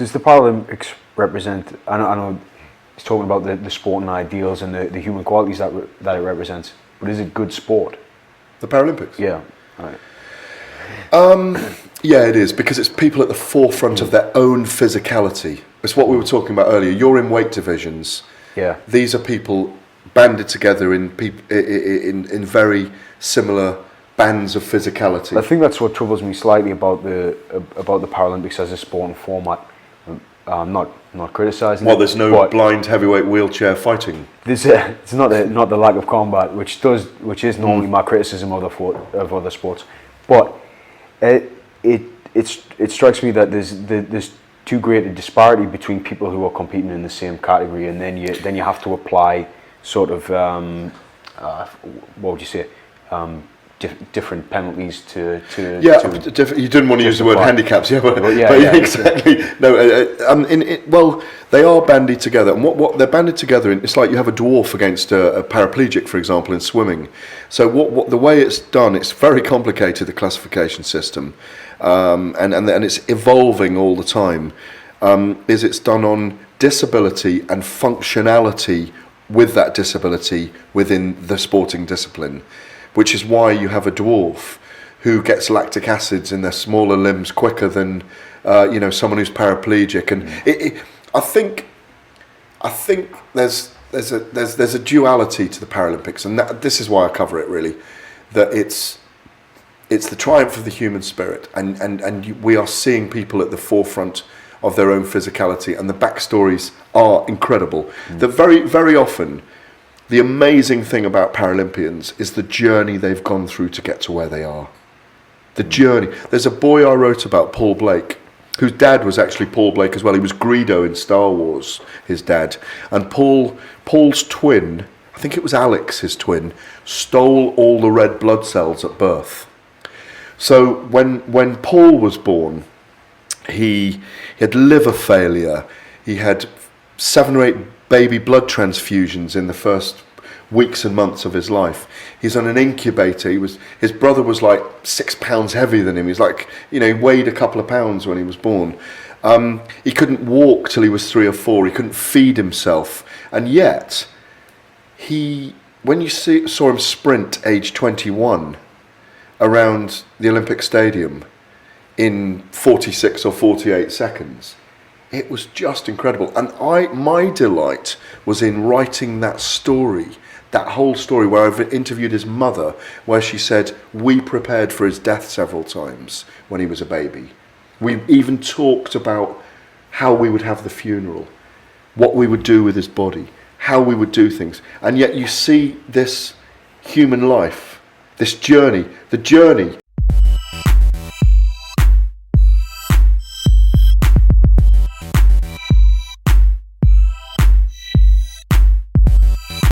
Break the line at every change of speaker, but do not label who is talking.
does the Paralympics represent? I know he's talking about the sporting ideals and the human qualities that it represents, but is it good sport?
The Paralympics?
Yeah. Right.
Yeah, it is, because it's people at the forefront of their own physicality. It's what we were talking about earlier. You're in weight divisions.
Yeah.
These are people banded together in very similar bands of physicality.
I think that's what troubles me slightly about the Paralympics as a sporting format. Not criticising.
Well, there's no blind heavyweight wheelchair fighting.
It's not the lack of combat, which is normally my criticism of other sports, but it strikes me that there's too great a disparity between people who are competing in the same category, and then you have to apply sort of what would you say, different penalties to
you didn't want to use the word handicaps, but exactly. No, they are bandied together, and what they're banded together in, it's like you have a dwarf against a paraplegic, for example, in swimming. So what the way it's done, it's very complicated, the classification system, and it's evolving all the time. Is it's done on disability and functionality with that disability within the sporting discipline, which is why you have a dwarf who gets lactic acids in their smaller limbs quicker than someone who's paraplegic. And I think there's a duality to the Paralympics, and this is why I cover it really, that it's the triumph of the human spirit, and we are seeing people at the forefront of their own physicality, and the backstories are incredible. That very, very often, the amazing thing about Paralympians is the journey they've gone through to get to where they are. The journey. There's a boy I wrote about, Paul Blake, whose dad was actually Paul Blake as well. He was Greedo in Star Wars, his dad. And Paul's twin, I think it was Alex, his twin, stole all the red blood cells at birth. So when Paul was born, he had liver failure. He had 7 or 8 baby blood transfusions in the first weeks and months of his life. He's on an incubator. His brother was like 6 pounds heavier than him. He's like, he weighed a couple of pounds when he was born. He couldn't walk till he was 3 or 4. He couldn't feed himself. And yet, when you saw him sprint age 21 around the Olympic Stadium in 46 or 48 seconds, it was just incredible. And my delight was in writing that story, that whole story, where I've interviewed his mother, where she said, we prepared for his death several times when he was a baby. We even talked about how we would have the funeral, what we would do with his body, how we would do things. And yet you see this human life, this journey, the journey